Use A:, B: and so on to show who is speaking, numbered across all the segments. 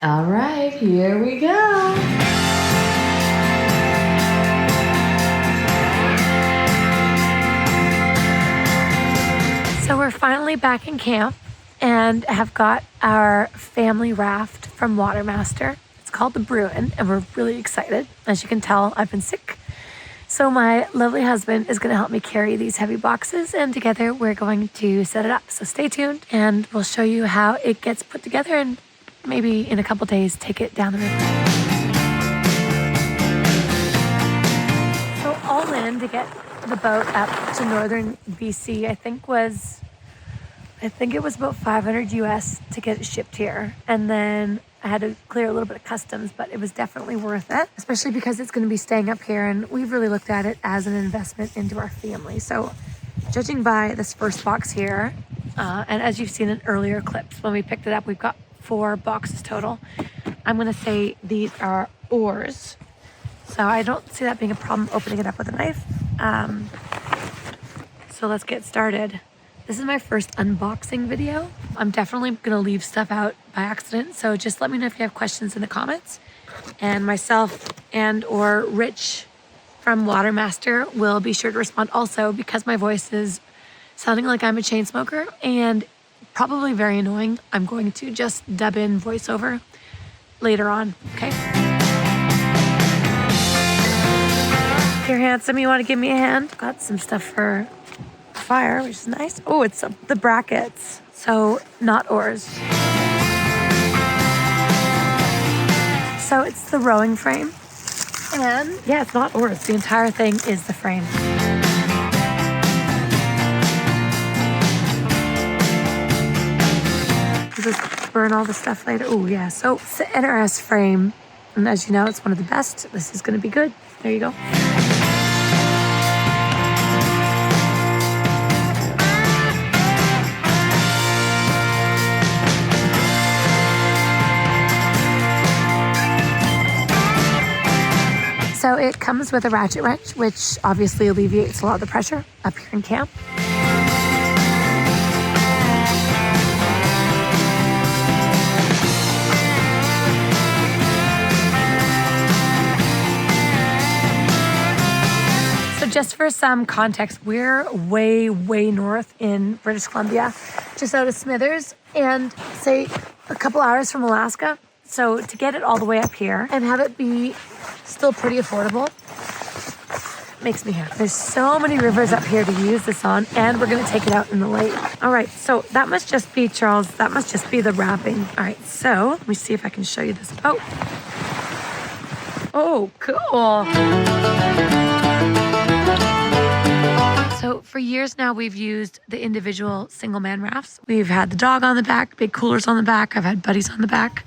A: All right, here we go.
B: So we're finally back in camp and have got our family raft from Water Master. It's called the Bruin and we're really excited. As you can tell, I've been sick. So my lovely husband is going to help me carry these heavy boxes and together we're going to set it up. So stay tuned and we'll show you how it gets put together and maybe in a couple days take it down the river. So all in to get the boat up to northern BC, I think it was about 500 US to get it shipped here. And then I had to clear a little bit of customs, but it was definitely worth it, especially because it's going to be staying up here. And we've really looked at it as an investment into our family. So judging by this first box here, and as you've seen in earlier clips, when we picked it up, we've got 4 boxes total. I'm going to say these are oars. So I don't see that being a problem opening it up with a knife. So let's get started. This is my first unboxing video. I'm definitely going to leave stuff out by accident. So just let me know if you have questions in the comments. And myself and or Rich from Water Master will be sure to respond also because my voice is sounding like I'm a chain smoker and probably very annoying. I'm going to just dub in voiceover later on, okay? If you're handsome, you want to give me a hand? Got some stuff for fire, which is nice. Oh, it's the brackets. So not oars. So it's the rowing frame. And yeah, it's not oars. The entire thing is the frame. Just burn all the stuff later. Oh yeah, so it's the NRS frame. And as you know, it's one of the best. This is gonna be good. There you go. So it comes with a ratchet wrench, which obviously alleviates a lot of the pressure up here in camp. So just for some context, we're way, way north in British Columbia, just out of Smithers, and say a couple hours from Alaska. So to get it all the way up here and have it be still pretty affordable makes me happy. There's so many rivers up here to use this on, and we're going to take it out in the lake. All right, so that must just be, Charles, that must just be the wrapping. All right, so let me see if I can show you this boat. Oh, cool. So for years now, we've used the individual single-man rafts. We've had the dog on the back, big coolers on the back. I've had buddies on the back.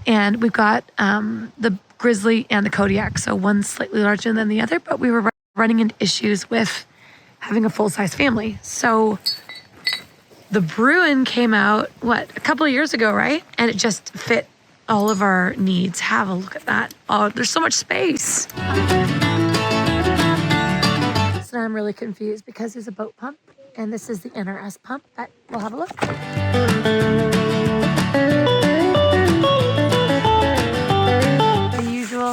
B: And we've got the Grizzly and the Kodiak. So one's slightly larger than the other, but we were running into issues with having a full-size family. So the Bruin came out, a couple of years ago, right? And it just fit all of our needs. Have a look at that. Oh, there's so much space. So now I'm really confused because there's a boat pump and this is the NRS pump. But we'll have a look.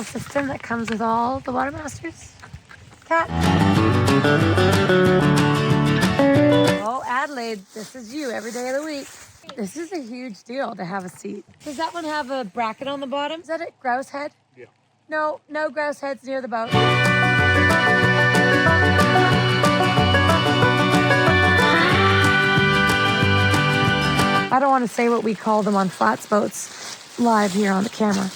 B: System that comes with all the Water Masters. Cat. Oh, Adelaide, this is you every day of the week. This is a huge deal to have a seat. Does that one have a bracket on the bottom? Is that it? Grouse head? Yeah. No grouse heads near the boat. I don't want to say what we call them on flats boats live here on the camera.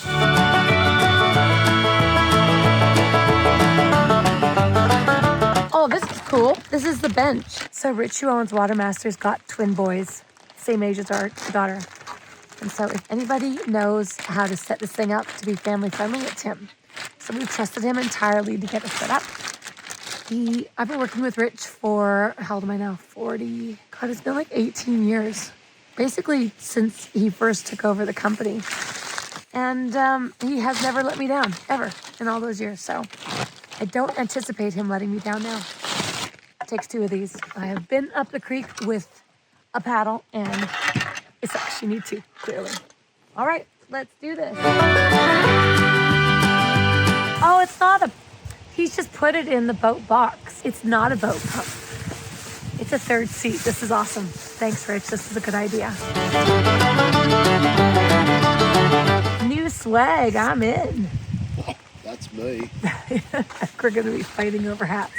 B: Oh, this is cool. This is the bench. So Rich, who owns Water Master's, got twin boys, same age as our daughter. And so if anybody knows how to set this thing up to be family friendly, it's him. So we trusted him entirely to get it set up. I've been working with Rich for, how old am I now? 40. God, it's been like 18 years. Basically since he first took over the company. And he has never let me down, ever, in all those years. So I don't anticipate him letting me down now. It takes 2 of these. I have been up the creek with a paddle, and it's actually need to, clearly. All right, Let's do this. Oh, it's not a... He's just put it in the boat box. It's not a boat pump. It's a third seat. This is awesome. Thanks, Rich. This is a good idea. New swag. I'm in.
C: That's me.
B: We're going to be fighting over hats.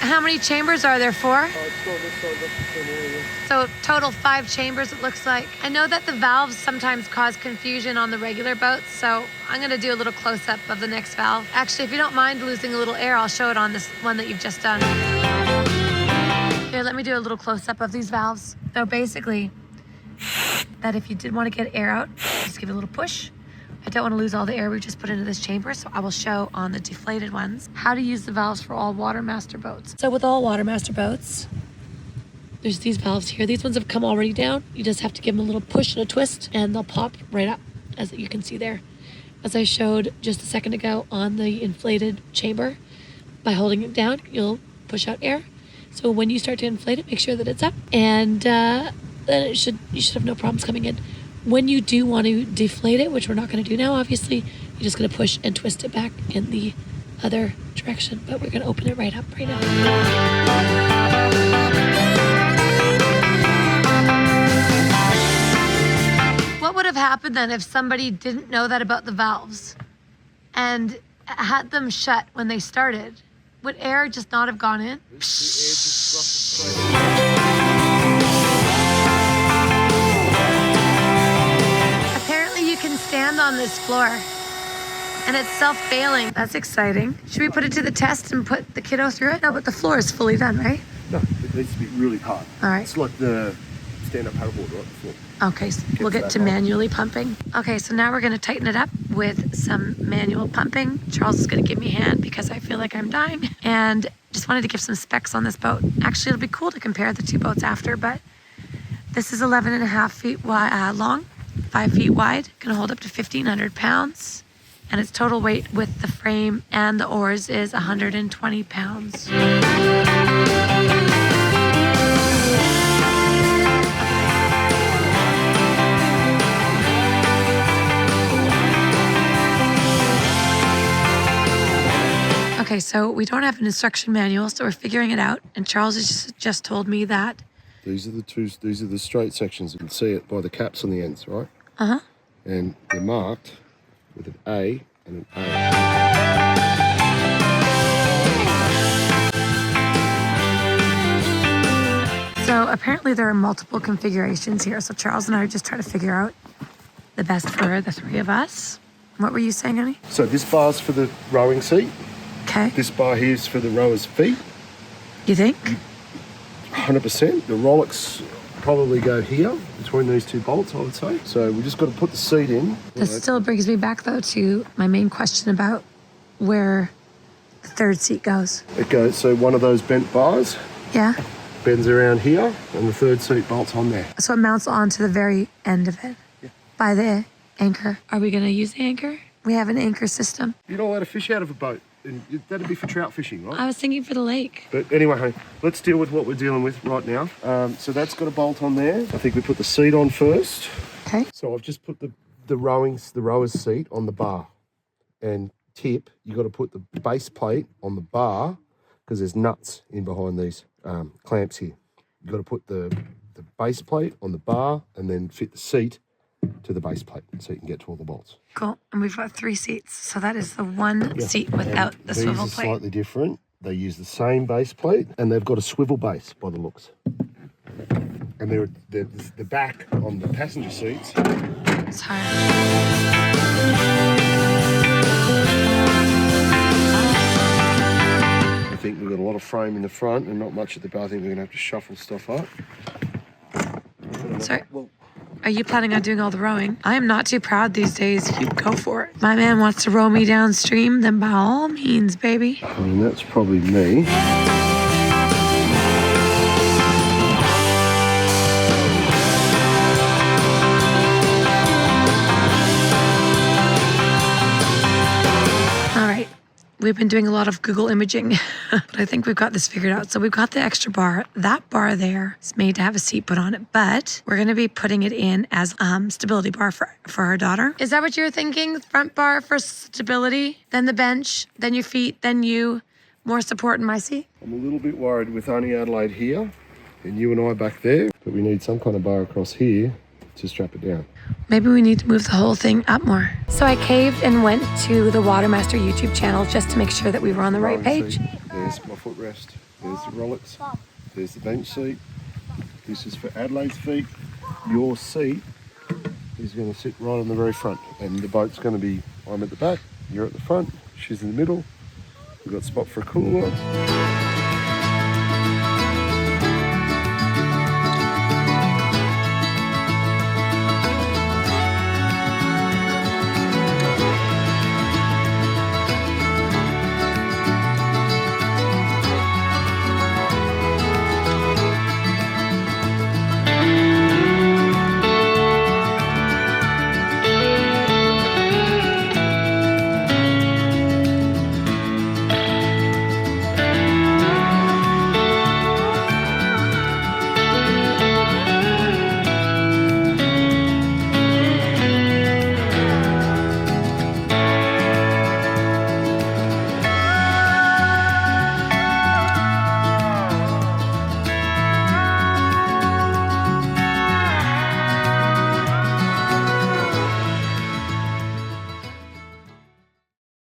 B: How many chambers are there? 4? So total 5 chambers it looks like. I know that the valves sometimes cause confusion on the regular boats, so I'm going to do a little close-up of the next valve. Actually, if you don't mind losing a little air, I'll show it on this one that you've just done. Here, let me do a little close-up of these valves. So basically, that if you did want to get air out, just give it a little push. I don't want to lose all the air we just put into this chamber, so I will show on the deflated ones how to use the valves for all Water Master boats. So with all Water Master boats, there's these valves here. These ones have come already down. You just have to give them a little push and a twist, and they'll pop right up, as you can see there. As I showed just a second ago on the inflated chamber, by holding it down, you'll push out air. So when you start to inflate it, make sure that it's up, and then you should have no problems coming in. When you do want to deflate it, which we're not going to do now, obviously, you're just going to push and twist it back in the other direction. But we're going to open it right up right now. What would have happened then if somebody didn't know that about the valves and had them shut when they started? Would air just not have gone in? You can stand on this floor and it's self-bailing. That's exciting. Should we put it to the test and put the kiddo through it? No, but the floor is fully done, right?
C: No, it needs to be really hard.
B: All right.
C: It's like the stand-up paddleboard, right? The floor.
B: Okay, so we'll get to manually pumping. Okay, so now we're going to tighten it up with some manual pumping. Charles is going to give me a hand because I feel like I'm dying. And just wanted to give some specs on this boat. Actually, it'll be cool to compare the two boats after, but this is 11.5 feet long. 5 feet wide, can hold up to 1,500 pounds, and its total weight with the frame and the oars is 120 pounds. Okay, so we don't have an instruction manual, so we're figuring it out, and Charles has just told me that
C: These are the straight sections. You can see it by the caps on the ends, right?
B: Uh-huh.
C: And they're marked with an A and an A.
B: So apparently there are multiple configurations here. So Charles and I are just trying to figure out the best for the 3 of us. What were you saying, honey?
C: So this bar's for the rowing seat.
B: Okay.
C: This bar here is for the rower's feet.
B: You think?
C: 100%. The Rolex probably go here between these 2 bolts, I would say. So we just got to put the seat in.
B: This still brings me back though to my main question about where the 3rd seat goes.
C: It goes, so one of those bent bars
B: Yeah.
C: bends around here and the 3rd seat bolts on there.
B: So it mounts onto the very end of it.
C: Yeah.
B: By the anchor. Are we going to use the anchor? We have an anchor system.
C: You're not allowed to fish out of a boat. And that'd be for trout fishing, right?
B: I was thinking for the lake.
C: But anyway, honey, let's deal with what we're dealing with right now. So that's got a bolt on there. I think we put the seat on first.
B: Okay.
C: So I've just put the rower's seat on the bar. And tip, you got to put the base plate on the bar because there's nuts in behind these clamps here. You got to put the base plate on the bar and then fit the seat to the base plate so you can get to all the bolts.
B: Cool. And we've got 3 seats. So that is the one seat without the swivel
C: These are
B: plate.
C: slightly different. They use the same base plate and they've got a swivel base by the looks. And they're the back on the passenger seats.
B: It's hard.
C: I think we've got a lot of frame in the front and not much at the back. I think we're going to have to shuffle stuff up.
B: Sorry. Are you planning on doing all the rowing? I am not too proud these days. You go for it. My man wants to row me downstream, then by all means, baby.
C: I mean, that's probably me.
B: We've been doing a lot of Google imaging, but I think we've got this figured out. So we've got the extra bar. That bar there is made to have a seat put on it, but we're going to be putting it in as stability bar for our daughter. Is that what you're thinking? Front bar for stability, then the bench, then your feet, then you, more support in my seat?
C: I'm a little bit worried with only Adelaide here and you and I back there, but we need some kind of bar across here to strap it down.
B: Maybe we need to move the whole thing up more. So I caved and went to the Water Master YouTube channel just to make sure that we were on the right page.
C: There's my footrest. There's the rollocks. There's the bench seat. This is for Adelaide's feet. Your seat is going to sit right on the very front, and the boat's going to be, I'm at the back, you're at the front, she's in the middle. We've got a spot for a cooler.